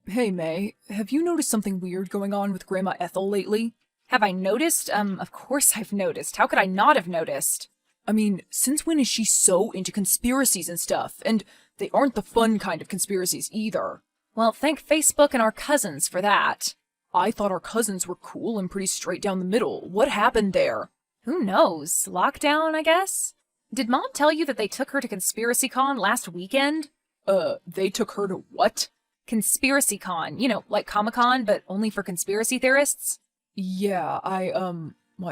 Hey, May, have you noticed something weird going on with Grandma Ethel lately? Have I noticed? Of course I've noticed. How could I not have noticed? I mean, since when is she so into conspiracies and stuff? And they aren't the fun kind of conspiracies either. Well, thank Facebook and our cousins for that. I thought our cousins were cool and pretty straight down the middle. What happened there? Who knows? Lockdown, I guess? Did Mom tell you that they took her to Conspiracy Con last weekend? They took her to what? Conspiracy Con. You know, like Comic-Con, but only for conspiracy theorists? Yeah, I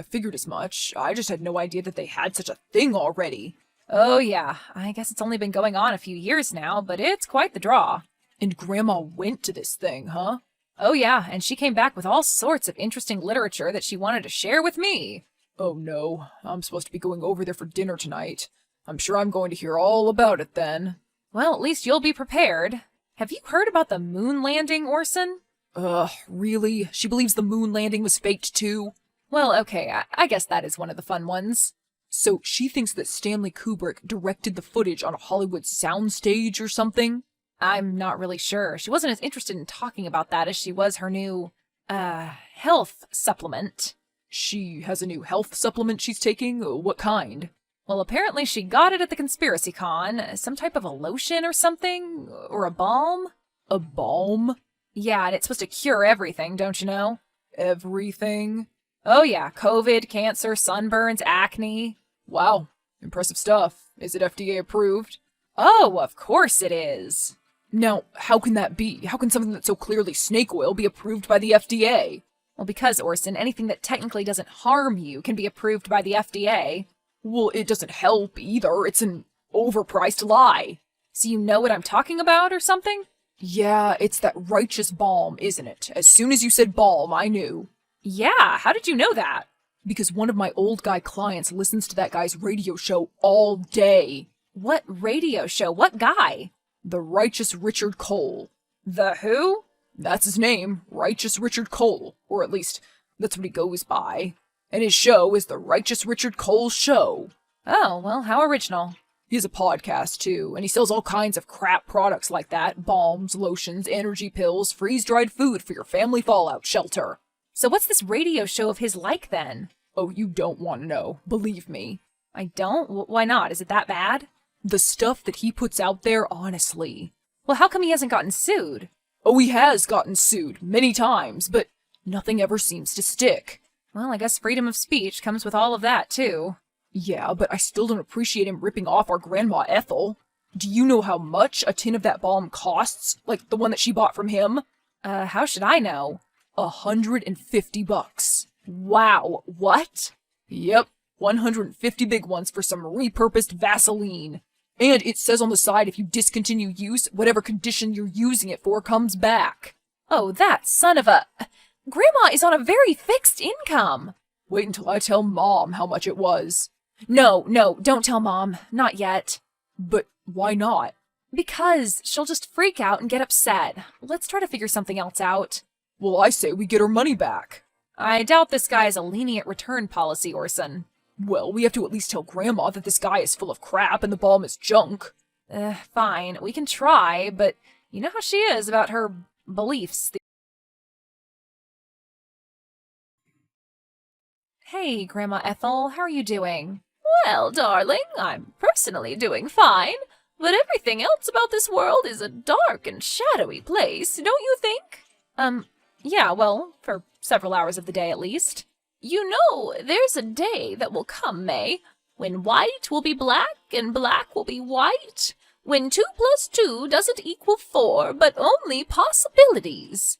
figured as much. I just had no idea that they had such a thing already. Oh yeah, I guess it's only been going on a few years now, but it's quite the draw. And Grandma went to this thing, huh? Oh yeah, and she came back with all sorts of interesting literature that she wanted to share with me. Oh no, I'm supposed to be going over there for dinner tonight. I'm sure I'm going to hear all about it then. Well, at least you'll be prepared. Have you heard about the moon landing, Orson? Really? She believes the moon landing was faked too? Well, okay, I guess that is one of the fun ones. So she thinks that Stanley Kubrick directed the footage on a Hollywood soundstage or something? I'm not really sure. She wasn't as interested in talking about that as she was her new, health supplement. She has a new health supplement she's taking? What kind? Well, apparently she got it at the Conspiracy Con. Some type of a lotion or something? Or a balm? A balm? Yeah, and it's supposed to cure everything, don't you know? Everything? Oh yeah, COVID, cancer, sunburns, acne. Wow, impressive stuff. Is it FDA approved? Oh, of course it is. Now, how can that be? How can something that's so clearly snake oil be approved by the FDA? Well, because, Orson, anything that technically doesn't harm you can be approved by the FDA. Well, it doesn't help either. It's an overpriced lie. So you know what I'm talking about or something? Yeah, it's that righteous balm, isn't it? As soon as you said balm, I knew. Yeah, how did you know that? Because one of my old guy clients listens to that guy's radio show all day. What radio show? What guy? The Righteous Richard Cole. The who? That's his name, Righteous Richard Cole. Or at least, that's what he goes by. And his show is The Righteous Richard Cole Show. Oh, well, how original. He has a podcast, too, and he sells all kinds of crap products like that. Balms, lotions, energy pills, freeze-dried food for your family fallout shelter. So what's this radio show of his like, then? Oh, you don't want to know. Believe me. I don't? Why not? Is it that bad? The stuff that he puts out there, honestly. Well, how come he hasn't gotten sued? Oh, he has gotten sued many times, but nothing ever seems to stick. Well, I guess freedom of speech comes with all of that, too. Yeah, but I still don't appreciate him ripping off our Grandma Ethel. Do you know how much a tin of that balm costs? Like the one that she bought from him? How should I know? $150. Wow, what? Yep, 150 big ones for some repurposed Vaseline. And it says on the side if you discontinue use, whatever condition you're using it for comes back. Oh, that son of a... Grandma is on a very fixed income. Wait until I tell Mom how much it was. No, don't tell Mom. Not yet. But why not? Because she'll just freak out and get upset. Let's try to figure something else out. Well, I say we get her money back. I doubt this guy has a lenient return policy, Orson. Well, we have to at least tell Grandma that this guy is full of crap and the balm is junk. Fine. We can try, but you know how she is about her beliefs. Hey, Grandma Ethel, how are you doing? Well, darling, I'm personally doing fine, but everything else about this world is a dark and shadowy place, don't you think? Yeah, well, for several hours of the day at least. You know, there's a day that will come, May, when white will be black and black will be white, when 2 plus 2 doesn't equal 4, but only possibilities.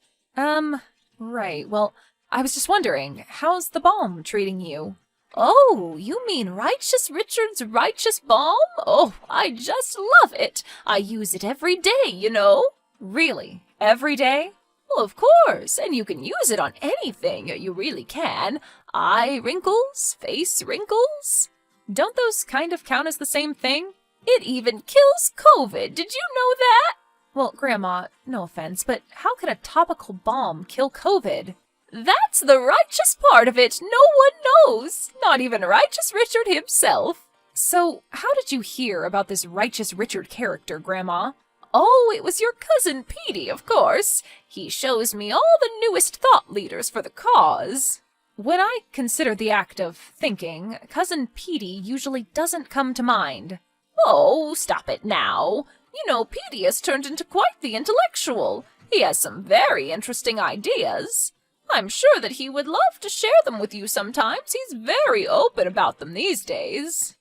Right, well, I was just wondering, how's the balm treating you? Oh, you mean Righteous Richard's righteous balm? Oh, I just love it. I use it every day, you know. Really? Every day? Well, of course, and you can use it on anything, you really can. Eye wrinkles, face wrinkles. Don't those kind of count as the same thing? It even kills COVID, did you know that? Well, Grandma, no offense, but how can a topical balm kill COVID? That's the righteous part of it. No one knows. Not even Righteous Richard himself. So, how did you hear about this Righteous Richard character, Grandma? Oh, it was your cousin Petey, of course. He shows me all the newest thought leaders for the cause. When I consider the act of thinking, Cousin Petey usually doesn't come to mind. Oh, stop it now. You know, Petey has turned into quite the intellectual. He has some very interesting ideas. I'm sure that he would love to share them with you sometimes. He's very open about them these days.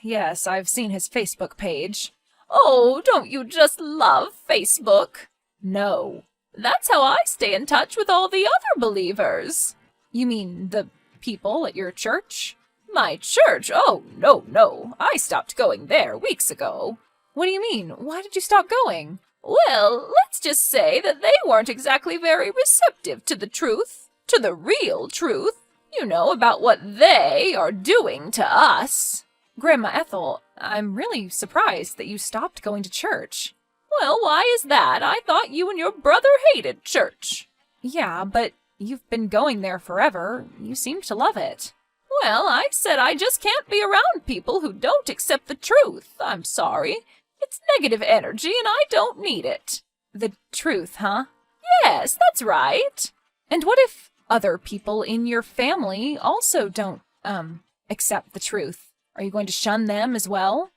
Yes, I've seen his Facebook page. Oh, don't you just love Facebook? No. That's how I stay in touch with all the other believers. You mean the people at your church? My church? Oh, no. I stopped going there weeks ago. What do you mean? Why did you stop going? Well, let's just say that they weren't exactly very receptive to the truth, to the real truth. You know, about what they are doing to us. Grandma Ethel, I'm really surprised that you stopped going to church. Well, why is that? I thought you and your brother hated church. Yeah, but you've been going there forever. You seem to love it. Well, I said I just can't be around people who don't accept the truth. I'm sorry. It's negative energy and I don't need it. The truth, huh? Yes, that's right. And what if other people in your family also don't, accept the truth? Are you going to shun them as well?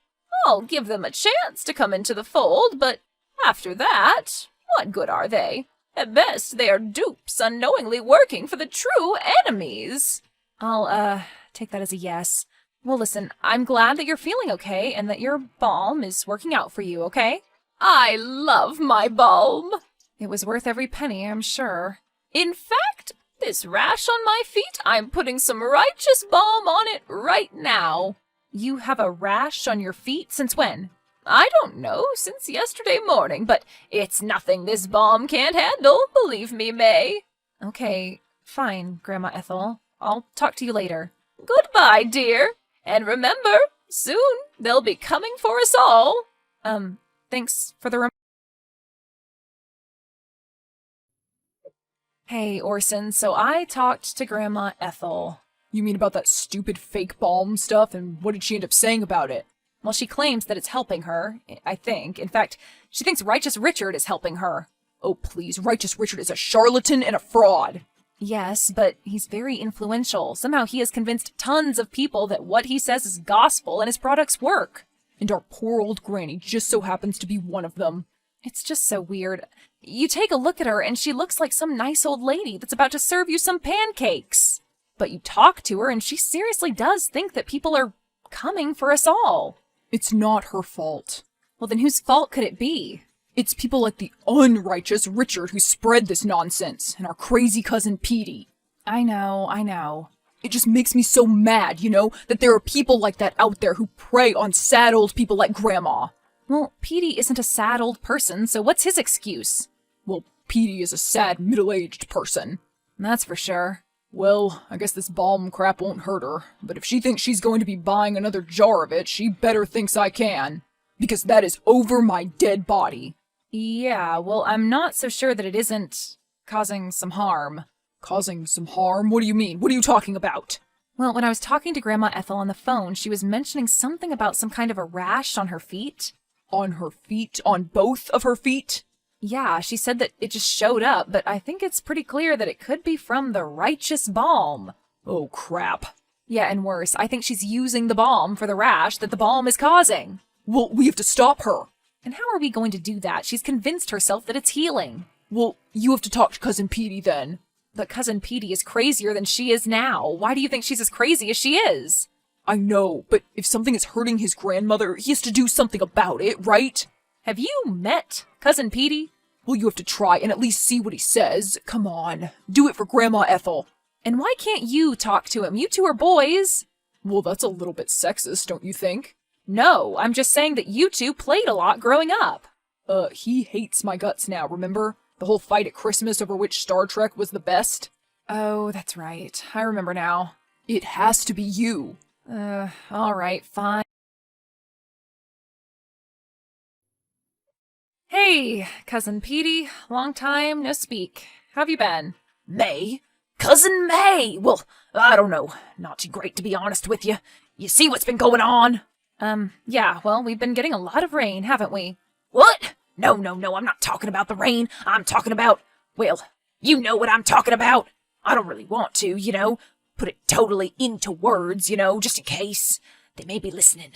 I'll give them a chance to come into the fold, but after that, what good are they? At best, they are dupes unknowingly working for the true enemies. I'll, take that as a yes. Well, listen, I'm glad that you're feeling okay and that your balm is working out for you, okay? I love my balm. It was worth every penny, I'm sure. In fact, this rash on my feet, I'm putting some righteous balm on it right now. You have a rash on your feet? Since when? I don't know, since yesterday morning, but it's nothing this balm can't handle, believe me, May. Okay, fine, Grandma Ethel. I'll talk to you later. Goodbye, dear. And remember, soon they'll be coming for us all. Thanks for the Hey, Orson, so I talked to Grandma Ethel. You mean about that stupid fake balm stuff, and what did she end up saying about it? Well, she claims that it's helping her, I think. In fact, she thinks Righteous Richard is helping her. Oh, please, Righteous Richard is a charlatan and a fraud. Yes, but he's very influential. Somehow he has convinced tons of people that what he says is gospel and his products work. And our poor old granny just so happens to be one of them. It's just so weird. You take a look at her and she looks like some nice old lady that's about to serve you some pancakes. But you talk to her and she seriously does think that people are coming for us all. It's not her fault. Well, then whose fault could it be? It's people like the unrighteous Richard who spread this nonsense, and our crazy cousin Petey. I know. It just makes me so mad, that there are people like that out there who prey on sad old people like Grandma. Well, Petey isn't a sad old person, so what's his excuse? Well, Petey is a sad middle-aged person. That's for sure. Well, I guess this balm crap won't hurt her, but if she thinks she's going to be buying another jar of it, she better thinks I can. Because that is over my dead body. Yeah, well, I'm not so sure that it isn't causing some harm. Causing some harm? What do you mean? What are you talking about? Well, when I was talking to Grandma Ethel on the phone, she was mentioning something about some kind of a rash on her feet. On her feet? On both of her feet? Yeah, she said that it just showed up, but I think it's pretty clear that it could be from the righteous balm. Oh, crap. Yeah, and worse, I think she's using the balm for the rash that the balm is causing. Well, we have to stop her. And how are we going to do that? She's convinced herself that it's healing. Well, you have to talk to Cousin Petey then. But Cousin Petey is crazier than she is now. Why do you think she's as crazy as she is? I know, but if something is hurting his grandmother, he has to do something about it, right? Have you met Cousin Petey? Well, you have to try and at least see what he says. Come on, do it for Grandma Ethel. And why can't you talk to him? You two are boys. Well, that's a little bit sexist, don't you think? No, I'm just saying that you two played a lot growing up. He hates my guts now, remember? The whole fight at Christmas over which Star Trek was the best? Oh, that's right. I remember now. It has to be you. All right, fine. Hey, Cousin Petey. Long time no speak. How've you been? May? Cousin May! Well, I don't know. Not too great, to be honest with you. You see what's been going on? Yeah, well, we've been getting a lot of rain, haven't we? What? No, I'm not talking about the rain. I'm talking about, well, you know what I'm talking about. I don't really want to, put it totally into words, just in case. They may be listening.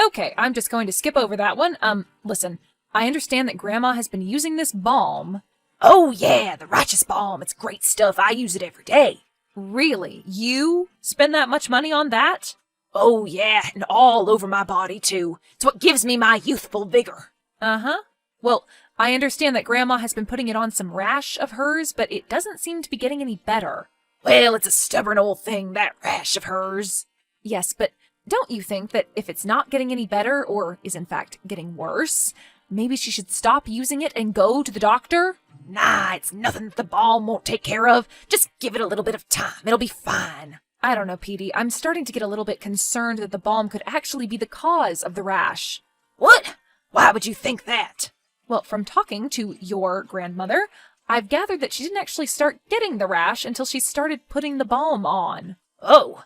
Okay, I'm just going to skip over that one. Listen, I understand that Grandma has been using this balm. Oh yeah, the righteous balm. It's great stuff. I use it every day. Really? You spend that much money on that? Oh yeah, and all over my body too. It's what gives me my youthful vigor. Uh-huh. Well, I understand that Grandma has been putting it on some rash of hers, but it doesn't seem to be getting any better. Well, it's a stubborn old thing, that rash of hers. Yes, but don't you think that if it's not getting any better, or is in fact getting worse, maybe she should stop using it and go to the doctor? Nah, it's nothing that the balm won't take care of. Just give it a little bit of time. It'll be fine. I don't know, Petey. I'm starting to get a little bit concerned that the balm could actually be the cause of the rash. What? Why would you think that? Well, from talking to your grandmother, I've gathered that she didn't actually start getting the rash until she started putting the balm on. Oh,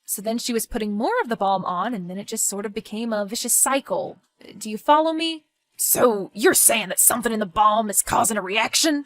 So then she was putting more of the balm on, and then it just sort of became a vicious cycle. Do you follow me? So you're saying that something in the balm is causing a reaction?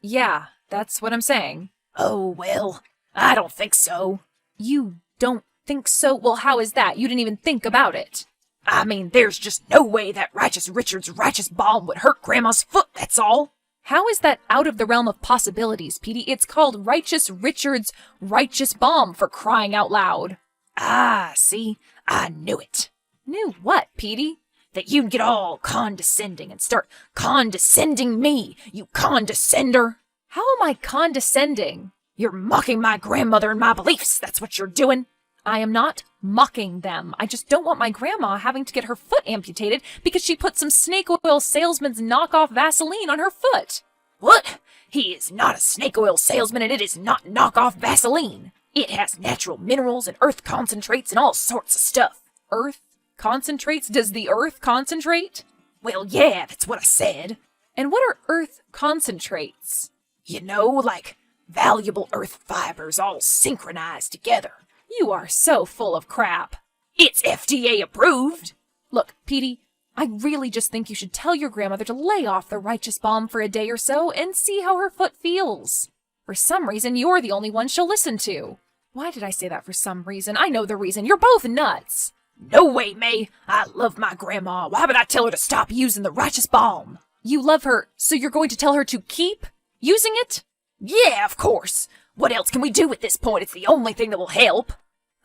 Yeah, that's what I'm saying. Oh, well, I don't think so. You don't think so? Well, how is that? You didn't even think about it. I mean, there's just no way that Righteous Richard's righteous balm would hurt Grandma's foot, that's all. How is that out of the realm of possibilities, Petey? It's called Righteous Richard's righteous balm, for crying out loud. Ah, see, I knew it. Knew what, Petey? That you'd get all condescending and start condescending me, you condescender. How am I condescending? You're mocking my grandmother and my beliefs, that's what you're doing. I am not mocking them. I just don't want my grandma having to get her foot amputated because she put some snake oil salesman's knockoff Vaseline on her foot. What? He is not a snake oil salesman, and it is not knockoff Vaseline. It has natural minerals and earth concentrates and all sorts of stuff. Earth concentrates? Does the earth concentrate? Well, yeah, that's what I said. And what are earth concentrates? Like valuable earth fibers all synchronized together. You are so full of crap. It's FDA approved. Look, Petey, I really just think you should tell your grandmother to lay off the righteous balm for a day or so and see how her foot feels. For some reason, you're the only one she'll listen to. Why did I say that for some reason? I know the reason. You're both nuts. No way, May. I love my grandma. Why would I tell her to stop using the righteous balm? You love her, so you're going to tell her to keep using it? Yeah, of course. What else can we do at this point? It's the only thing that will help.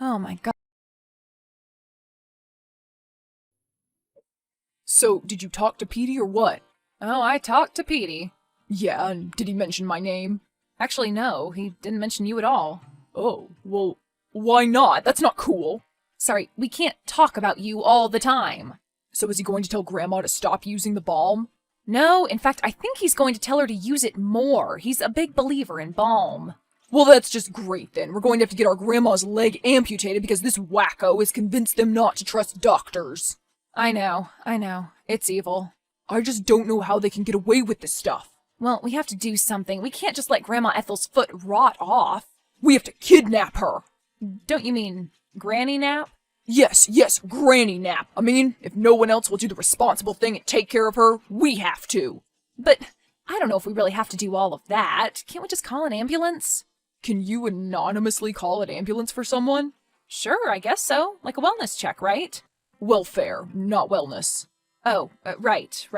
Oh my God. So, did you talk to Petey or what? Oh, I talked to Petey. Yeah, and did he mention my name? Actually, no, he didn't mention you at all. Oh, well, why not? That's not cool. Sorry, we can't talk about you all the time. So is he going to tell Grandma to stop using the balm? No, in fact, I think he's going to tell her to use it more. He's a big believer in balm. Well, that's just great then. We're going to have to get our grandma's leg amputated because this wacko has convinced them not to trust doctors. I know. It's evil. I just don't know how they can get away with this stuff. Well, we have to do something. We can't just let Grandma Ethel's foot rot off. We have to kidnap her. Don't you mean Granny Nap? Yes, Granny Nap. I mean, if no one else will do the responsible thing and take care of her, we have to. But I don't know if we really have to do all of that. Can't we just call an ambulance? Can you anonymously call an ambulance for someone? Sure, I guess so. Like a wellness check, right? Welfare, not wellness. Oh, right.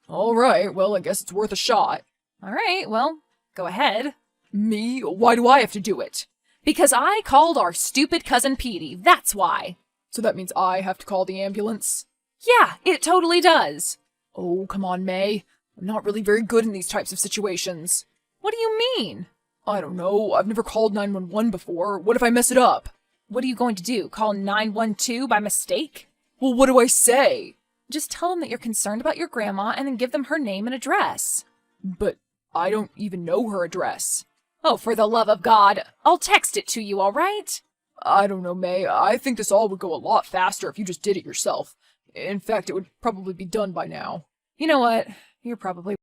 All right, well, I guess it's worth a shot. All right, well, go ahead. Me? Why do I have to do it? Because I called our stupid cousin Petey, that's why. So that means I have to call the ambulance? Yeah, it totally does. Oh, come on, May. I'm not really very good in these types of situations. What do you mean? I don't know. I've never called 911 before. What if I mess it up? What are you going to do? Call 912 by mistake? Well, what do I say? Just tell them that you're concerned about your grandma and then give them her name and address. But I don't even know her address. Oh, for the love of God. I'll text it to you, all right? I don't know, May. I think this all would go a lot faster if you just did it yourself. In fact, it would probably be done by now. You know what? You're probably...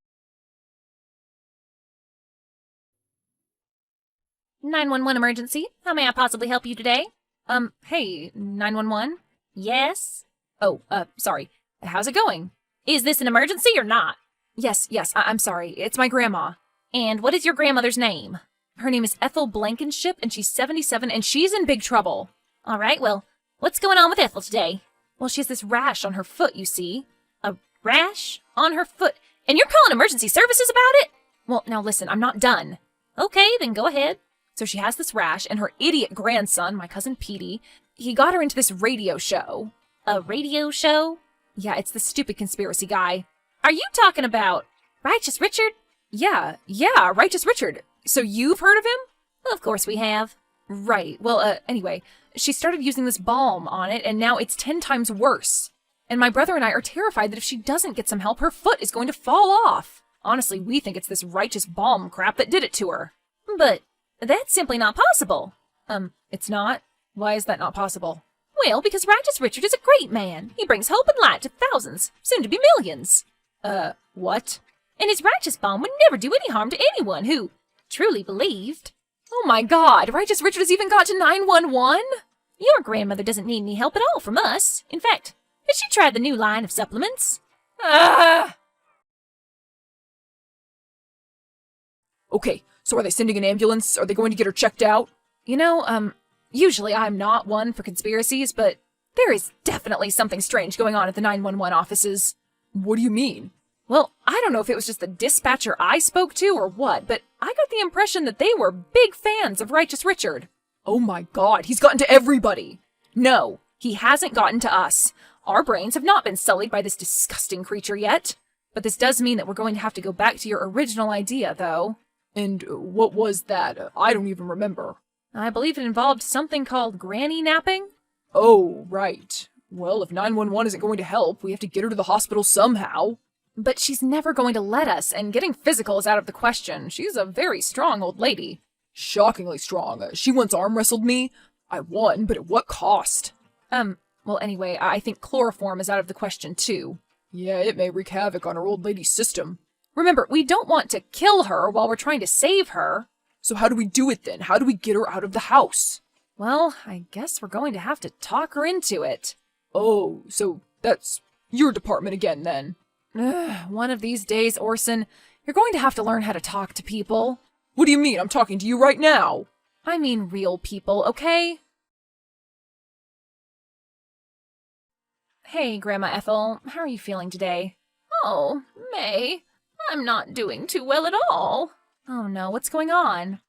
911 emergency. How may I possibly help you today? Hey, 911? Yes? Oh, sorry. How's it going? Is this an emergency or not? Yes, I'm sorry. It's my grandma. And what is your grandmother's name? Her name is Ethel Blankenship, and she's 77, and she's in big trouble. All right, well, what's going on with Ethel today? Well, she has this rash on her foot, you see. A rash on her foot? And you're calling emergency services about it? Well, now listen, I'm not done. Okay, then go ahead. So she has this rash, and her idiot grandson, my cousin Petey, he got her into this radio show. A radio show? Yeah, it's the stupid conspiracy guy. Are you talking about Righteous Richard? Yeah, Righteous Richard. So you've heard of him? Of course we have. Right. Well, anyway, she started using this balm on it, and now it's 10 times worse. And my brother and I are terrified that if she doesn't get some help, her foot is going to fall off. Honestly, we think it's this righteous balm crap that did it to her. But that's simply not possible. It's not? Why is that not possible? Well, because Righteous Richard is a great man. He brings hope and light to thousands, soon to be millions. What? And his righteous balm would never do any harm to anyone who truly believed. Oh my God, Righteous Richard has even got to 911? Your grandmother doesn't need any help at all from us. In fact, has she tried the new line of supplements? Okay, so are they sending an ambulance? Are they going to get her checked out? Usually I'm not one for conspiracies, but there is definitely something strange going on at the 911 offices. What do you mean? Well, I don't know if it was just the dispatcher I spoke to or what, but I got the impression that they were big fans of Righteous Richard. Oh my God, he's gotten to everybody. No, he hasn't gotten to us. Our brains have not been sullied by this disgusting creature yet. But this does mean that we're going to have to go back to your original idea, though. And what was that? I don't even remember. I believe it involved something called granny napping. Oh, right. Well, if 911 isn't going to help, we have to get her to the hospital somehow. But she's never going to let us, and getting physical is out of the question. She's a very strong old lady. Shockingly strong. She once arm wrestled me. I won, but at what cost? Well, anyway, I think chloroform is out of the question, too. Yeah, it may wreak havoc on our old lady's system. Remember, we don't want to kill her while we're trying to save her. So how do we do it then? How do we get her out of the house? Well, I guess we're going to have to talk her into it. Oh, so that's your department again, then. One of these days, Orson, you're going to have to learn how to talk to people. What do you mean? I'm talking to you right now. I mean real people, okay? Hey, Grandma Ethel, how are you feeling today? Oh, May, I'm not doing too well at all. Oh no, what's going on?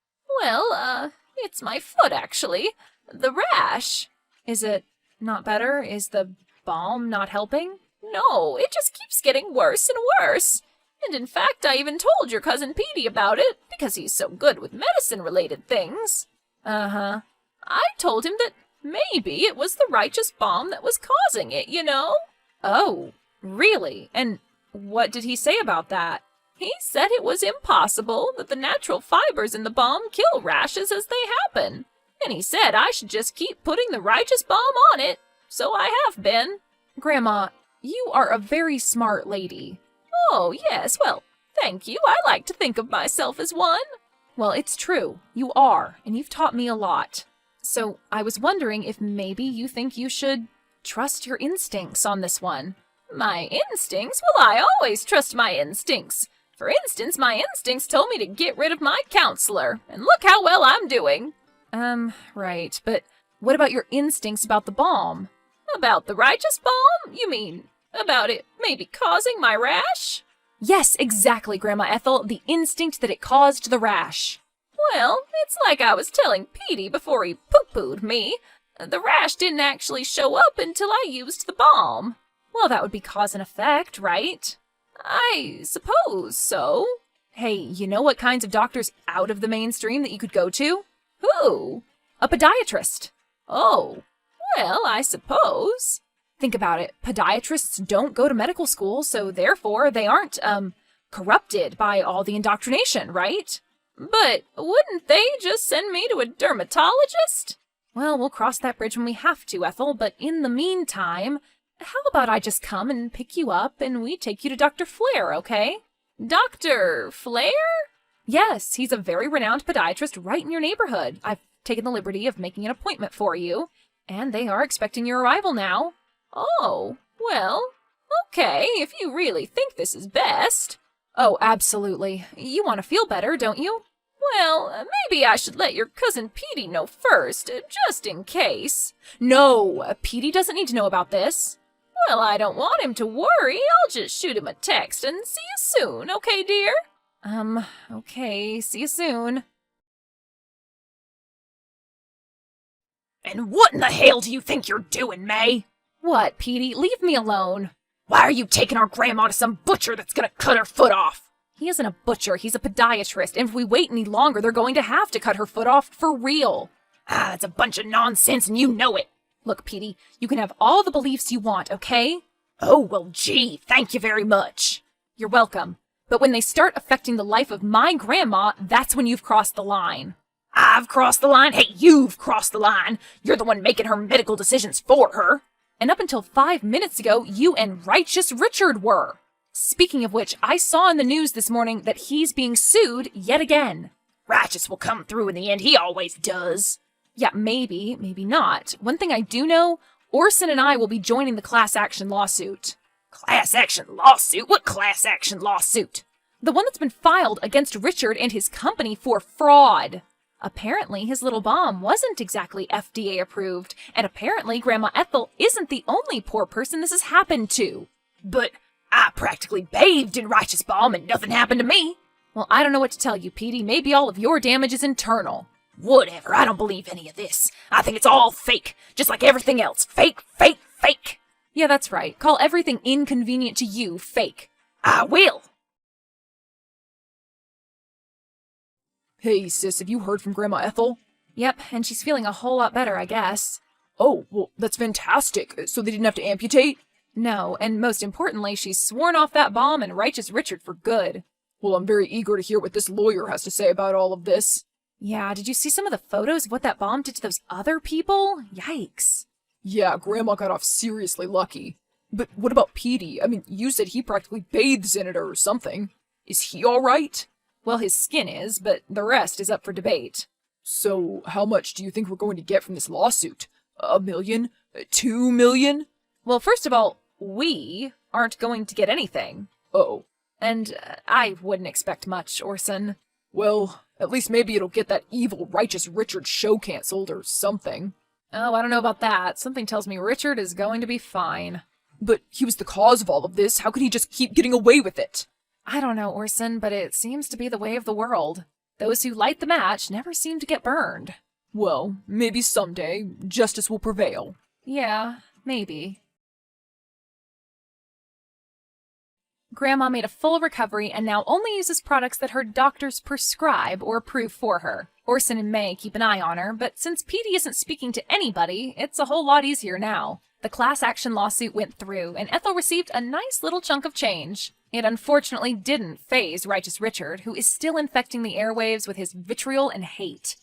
Well, it's my foot, actually. The rash. Is it not better? Is the balm not helping? No, it just keeps getting worse and worse. And in fact, I even told your cousin Petey about it, because he's so good with medicine-related things. Uh-huh. I told him that maybe it was the righteous balm that was causing it, you know? Oh, really? And what did he say about that? He said it was impossible, that the natural fibers in the balm kill rashes as they happen. And he said I should just keep putting the righteous balm on it. So I have been. Grandma, you are a very smart lady. Oh, yes, well, thank you. I like to think of myself as one. Well, it's true. You are, and you've taught me a lot. So I was wondering if maybe you think you should trust your instincts on this one. My instincts? Well, I always trust my instincts. For instance, my instincts told me to get rid of my counselor, and look how well I'm doing. Right, but what about your instincts about the balm? About the righteous balm? You mean about it maybe causing my rash? Yes, exactly, Grandma Ethel, the instinct that it caused the rash. Well, it's like I was telling Petey before he poo-pooed me. The rash didn't actually show up until I used the balm. Well, that would be cause and effect, right? I suppose so. Hey, you know what kinds of doctors out of the mainstream that you could go to? Who? A podiatrist. Oh, well, I suppose. Think about it. Podiatrists don't go to medical school, so therefore they aren't, corrupted by all the indoctrination, right? But wouldn't they just send me to a dermatologist? Well, we'll cross that bridge when we have to, Ethel, but in the meantime, how about I just come and pick you up and we take you to Dr. Flair, okay? Dr. Flair? Yes, he's a very renowned podiatrist right in your neighborhood. I've taken the liberty of making an appointment for you, and they are expecting your arrival now. Oh, well, Okay, if you really think this is best. Oh, absolutely. You want to feel better, don't you? Well, maybe I should let your cousin Petey know first, just in case. No, Petey doesn't need to know about this. Well, I don't want him to worry. I'll just shoot him a text and see you soon, okay, dear? Okay, see you soon. And what in the hell do you think you're doing, May? What, Petey? Leave me alone. Why are you taking our grandma to some butcher that's gonna cut her foot off? He isn't a butcher, he's a podiatrist, and if we wait any longer, they're going to have to cut her foot off for real. Ah, that's a bunch of nonsense and you know it. Look, Petey, you can have all the beliefs you want, okay? Oh, well, gee, thank you very much. You're welcome. But when they start affecting the life of my grandma, that's when you've crossed the line. I've crossed the line? Hey, you've crossed the line. You're the one making her medical decisions for her. And up until 5 minutes ago, you and Righteous Richard were. Speaking of which, I saw in the news this morning that he's being sued yet again. Righteous will come through in the end. He always does. Yeah, maybe, maybe not. One thing I do know, Orson and I will be joining the class action lawsuit. Class action lawsuit? What class action lawsuit? The one that's been filed against Richard and his company for fraud. Apparently, his little bomb wasn't exactly FDA approved, and apparently Grandma Ethel isn't the only poor person this has happened to. But I practically bathed in righteous balm and nothing happened to me. Well, I don't know what to tell you, Petey. Maybe all of your damage is internal. Whatever, I don't believe any of this. I think it's all fake, just like everything else. Fake, fake, fake. Yeah, that's right. Call everything inconvenient to you fake. I will. Hey, sis, have you heard from Grandma Ethel? Yep, and she's feeling a whole lot better, I guess. Oh, well, that's fantastic. So they didn't have to amputate? No, and most importantly, she's sworn off that bomb and Righteous Richard for good. Well, I'm very eager to hear what this lawyer has to say about all of this. Yeah, did you see some of the photos of what that bomb did to those other people? Yikes. Yeah, Grandma got off seriously lucky. But what about Petey? I mean, you said he practically bathes in it or something. Is he all right? Well, his skin is, but the rest is up for debate. So, how much do you think we're going to get from this lawsuit? $1 million? $2 million? Well, first of all, we aren't going to get anything. Oh. And I wouldn't expect much, Orson. Well, at least maybe it'll get that evil Righteous Richard show canceled or something. Oh, I don't know about that. Something tells me Richard is going to be fine. But he was the cause of all of this. How could he just keep getting away with it? I don't know, Orson, but it seems to be the way of the world. Those who light the match never seem to get burned. Well, maybe someday justice will prevail. Yeah, maybe. Grandma made a full recovery and now only uses products that her doctors prescribe or approve for her. Orson and May keep an eye on her, but since Petey isn't speaking to anybody, it's a whole lot easier now. The class action lawsuit went through, and Ethel received a nice little chunk of change. It unfortunately didn't faze Righteous Richard, who is still infecting the airwaves with his vitriol and hate.